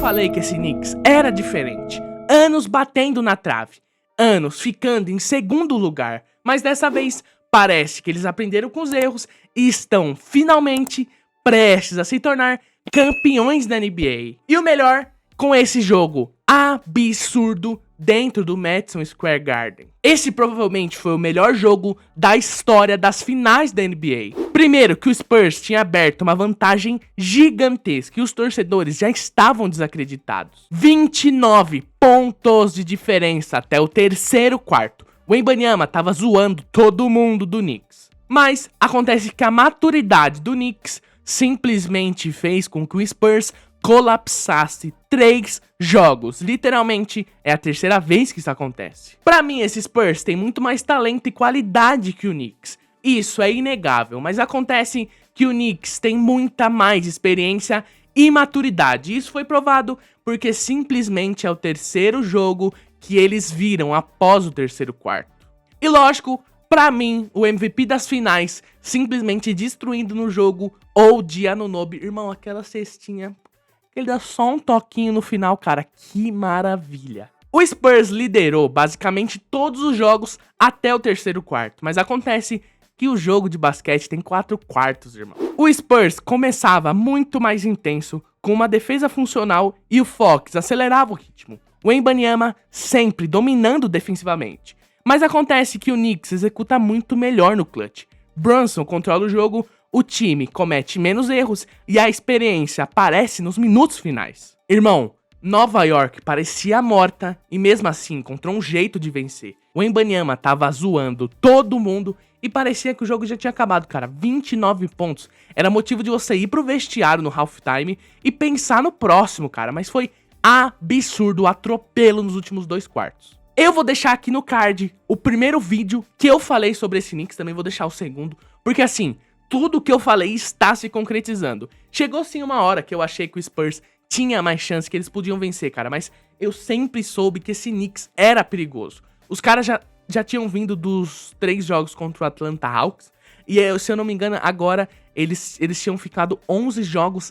falei que esse Knicks era diferente, anos batendo na trave, anos ficando em segundo lugar, mas dessa vez parece que eles aprenderam com os erros e estão finalmente prestes a se tornar campeões da NBA. E o melhor, com esse jogo absurdo dentro do Madison Square Garden. Esse provavelmente foi o melhor jogo da história das finais da NBA. Primeiro que o Spurs tinha aberto uma vantagem gigantesca e os torcedores já estavam desacreditados. 29 pontos de diferença até o terceiro quarto. O Wembanyama tava zoando todo mundo do Knicks. Mas acontece que a maturidade do Knicks simplesmente fez com que o Spurs colapsasse 3 jogos. Literalmente, é a terceira vez que isso acontece. Pra mim, esse Spurs tem muito mais talento e qualidade que o Knicks. Isso é inegável, mas acontece que o Knicks tem muita mais experiência e maturidade. Isso foi provado porque simplesmente é o terceiro jogo que eles viram após o terceiro quarto. E lógico, pra mim, o MVP das finais, simplesmente destruindo no jogo OG Anunoby. Irmão, aquela cestinha, ele dá só um toquinho no final, cara, que maravilha. O Spurs liderou basicamente todos os jogos até o terceiro quarto, mas acontece que o jogo de basquete tem 4 quartos, irmão. O Spurs começava muito mais intenso, com uma defesa funcional e o Fox acelerava o ritmo. O Wembanyama sempre dominando defensivamente. Mas acontece que o Knicks executa muito melhor no clutch. Brunson controla o jogo, o time comete menos erros e a experiência aparece nos minutos finais. Irmão, Nova York parecia morta e mesmo assim encontrou um jeito de vencer. O Wembanyama tava zoando todo mundo e parecia que o jogo já tinha acabado, cara. 29 pontos. Era motivo de você ir pro vestiário no halftime e pensar no próximo, cara. Mas foi absurdo o atropelo nos últimos 2 quartos. Eu vou deixar aqui no card o primeiro vídeo que eu falei sobre esse Knicks, também vou deixar o segundo, porque assim, tudo que eu falei está se concretizando. Chegou sim uma hora que eu achei que o Spurs tinha mais chance, que eles podiam vencer, cara, mas eu sempre soube que esse Knicks era perigoso. Os caras já tinham vindo dos 3 jogos contra o Atlanta Hawks, e se eu não me engano, agora eles tinham ficado 11 jogos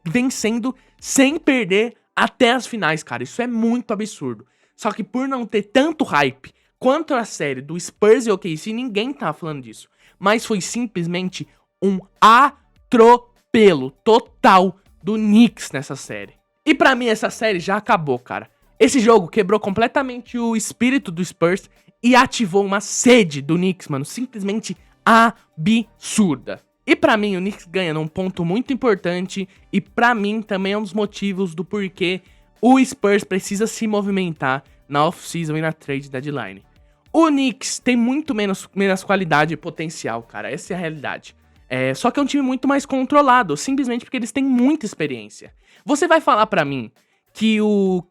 vencendo sem perder até as finais, cara. Isso é muito absurdo. Só que por não ter tanto hype quanto a série do Spurs e OKC, ninguém tava falando disso. Mas foi simplesmente um atropelo total do Knicks nessa série. E pra mim essa série já acabou, cara. Esse jogo quebrou completamente o espírito do Spurs e ativou uma sede do Knicks, mano, simplesmente absurda. E pra mim o Knicks ganha num ponto muito importante e pra mim também é um dos motivos do porquê o Spurs precisa se movimentar na off-season e na trade deadline. O Knicks tem muito menos qualidade e potencial, cara. Essa é a realidade. Só que é um time muito mais controlado, simplesmente porque eles têm muita experiência. Você vai falar pra mim que o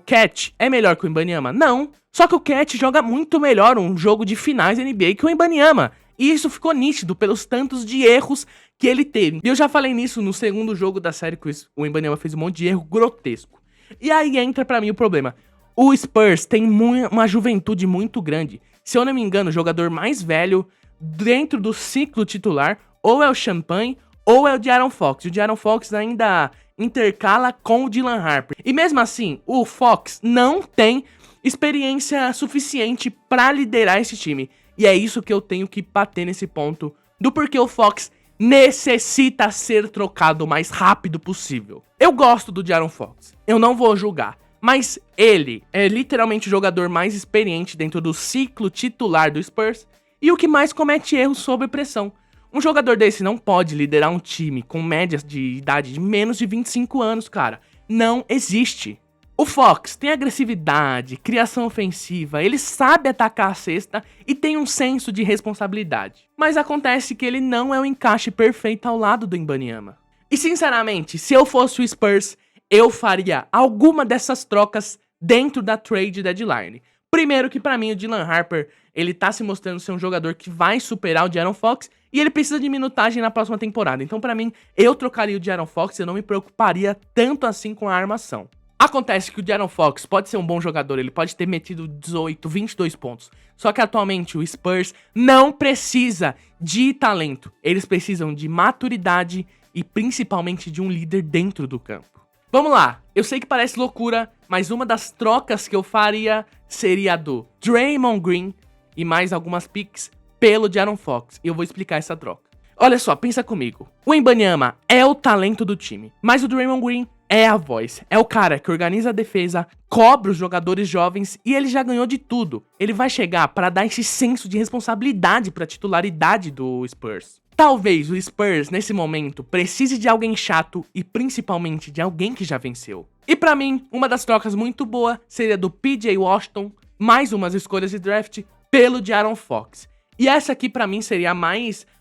Cat é melhor que o Wembanyama? Não. Só que o Cat joga muito melhor um jogo de finais da NBA que o Wembanyama. E isso ficou nítido pelos tantos de erros que ele teve. E eu já falei nisso no segundo jogo da série, que o Wembanyama fez um monte de erro grotesco. E aí entra pra mim o problema. O Spurs tem uma juventude muito grande. Se eu não me engano, o jogador mais velho dentro do ciclo titular ou é o Champagne ou é o De'Aaron Fox. E o De'Aaron Fox ainda intercala com o Dylan Harper. E mesmo assim, o Fox não tem experiência suficiente pra liderar esse time. E é isso que eu tenho que bater nesse ponto do porquê o Fox necessita ser trocado o mais rápido possível. Eu gosto do De'Aaron Fox, eu não vou julgar, mas ele é literalmente o jogador mais experiente dentro do ciclo titular do Spurs e o que mais comete erros sob pressão. Um jogador desse não pode liderar um time com médias de idade de menos de 25 anos, cara. Não existe. O Fox tem agressividade, criação ofensiva, ele sabe atacar a cesta e tem um senso de responsabilidade. Mas acontece que ele não é o encaixe perfeito ao lado do Wembanyama. E sinceramente, se eu fosse o Spurs, eu faria alguma dessas trocas dentro da trade deadline. Primeiro que pra mim o Dylan Harper, ele tá se mostrando ser um jogador que vai superar o De'Aaron Fox e ele precisa de minutagem na próxima temporada. Então pra mim, eu trocaria o De'Aaron Fox e eu não me preocuparia tanto assim com a armação. Acontece que o De'Aaron Fox pode ser um bom jogador, ele pode ter metido 18, 22 pontos. Só que atualmente o Spurs não precisa de talento. Eles precisam de maturidade e principalmente de um líder dentro do campo. Vamos lá, eu sei que parece loucura, mas uma das trocas que eu faria seria a do Draymond Green e mais algumas picks pelo De'Aaron Fox. E eu vou explicar essa troca. Olha só, pensa comigo. O Wembanyama é o talento do time, mas o Draymond Green é a voz. É o cara que organiza a defesa, cobra os jogadores jovens e ele já ganhou de tudo. Ele vai chegar para dar esse senso de responsabilidade para a titularidade do Spurs. Talvez o Spurs, nesse momento, precise de alguém chato e principalmente de alguém que já venceu. E pra mim, uma das trocas muito boa seria do PJ Washington, mais umas escolhas de draft, pelo De'Aaron Fox. E essa aqui pra mim seria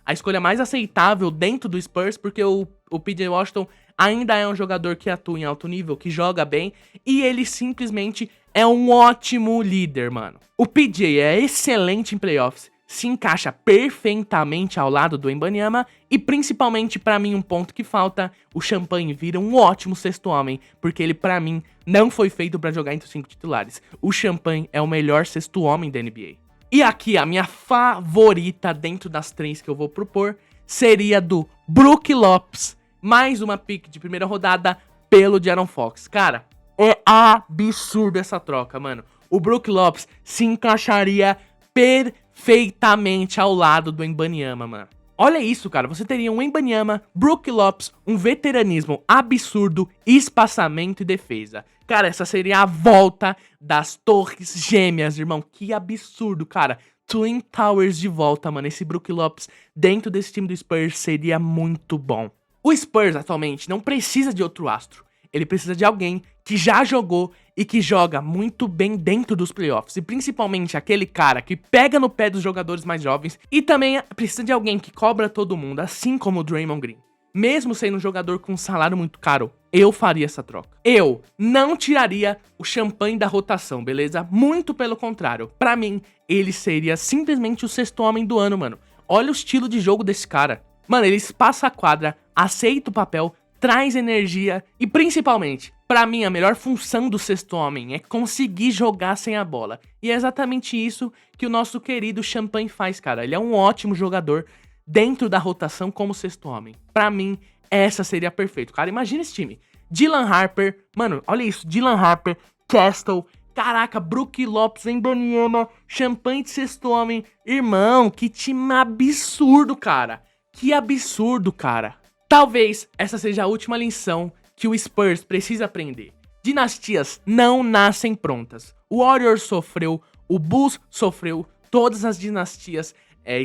a escolha mais aceitável dentro do Spurs, porque o PJ Washington ainda é um jogador que atua em alto nível, que joga bem, e ele simplesmente é um ótimo líder, mano. O PJ é excelente em playoffs, se encaixa perfeitamente ao lado do Wembanyama e principalmente pra mim um ponto que falta, o Champagne vira um ótimo sexto homem, porque ele pra mim não foi feito pra jogar entre os 5 titulares. O Champagne é o melhor sexto homem da NBA. E aqui a minha favorita dentro das 3 que eu vou propor seria do Brook Lopes, mais uma pick de primeira rodada pelo De'Aaron Fox. Cara, é absurdo essa troca, mano. O Brook Lopes se encaixaria perfeitamente ao lado do Wembanyama, mano. Olha isso, cara. Você teria um Wembanyama, Brook Lopes, um veteranismo absurdo, espaçamento e defesa. Cara, essa seria a volta das torres gêmeas, irmão. Que absurdo, cara. Twin Towers de volta, mano. Esse Brook Lopes dentro desse time do Spurs seria muito bom. O Spurs atualmente não precisa de outro astro. Ele precisa de alguém que já jogou e que joga muito bem dentro dos playoffs. E principalmente aquele cara que pega no pé dos jogadores mais jovens. E também precisa de alguém que cobra todo mundo, assim como o Draymond Green. Mesmo sendo um jogador com um salário muito caro, eu faria essa troca. Eu não tiraria o Champagne da rotação, beleza? Muito pelo contrário. Pra mim, ele seria simplesmente o sexto homem do ano, mano. Olha o estilo de jogo desse cara. Mano, ele espaça a quadra, aceita o papel, traz energia e principalmente, pra mim, a melhor função do sexto homem é conseguir jogar sem a bola. E é exatamente isso que o nosso querido Champagne faz, cara. Ele é um ótimo jogador dentro da rotação como sexto homem. Pra mim, essa seria perfeito. Cara, imagina esse time. Dylan Harper, mano, olha isso. Dylan Harper, Castle, caraca, Brook Lopes, Wembanyama, Champagne de sexto homem. Irmão, que time absurdo, cara. Que absurdo, cara. Talvez essa seja a última lição que o Spurs precisa aprender. Dinastias não nascem prontas. O Warriors sofreu, o Bulls sofreu, todas as dinastias,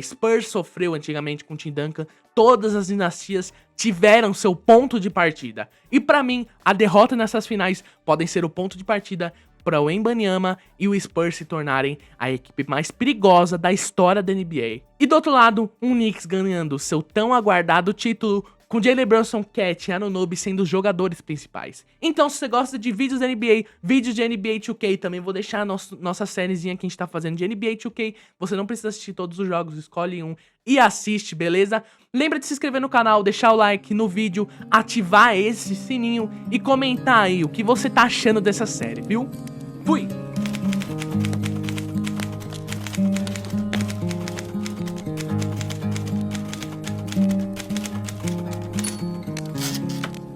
Spurs sofreu antigamente com o Tim Duncan, todas as dinastias tiveram seu ponto de partida. E pra mim, a derrota nessas finais podem ser o ponto de partida para o Wembanyama e o Spurs se tornarem a equipe mais perigosa da história da NBA. E do outro lado, um Knicks ganhando seu tão aguardado título, com Jalen Brunson, Cat e Anunoby sendo os jogadores principais. Então, se você gosta de vídeos da NBA, vídeos de NBA 2K, também vou deixar nossa sériezinha que a gente tá fazendo de NBA 2K. Você não precisa assistir todos os jogos, escolhe um e assiste, beleza? Lembra de se inscrever no canal, deixar o like no vídeo, ativar esse sininho e comentar aí o que você tá achando dessa série, viu? Fui!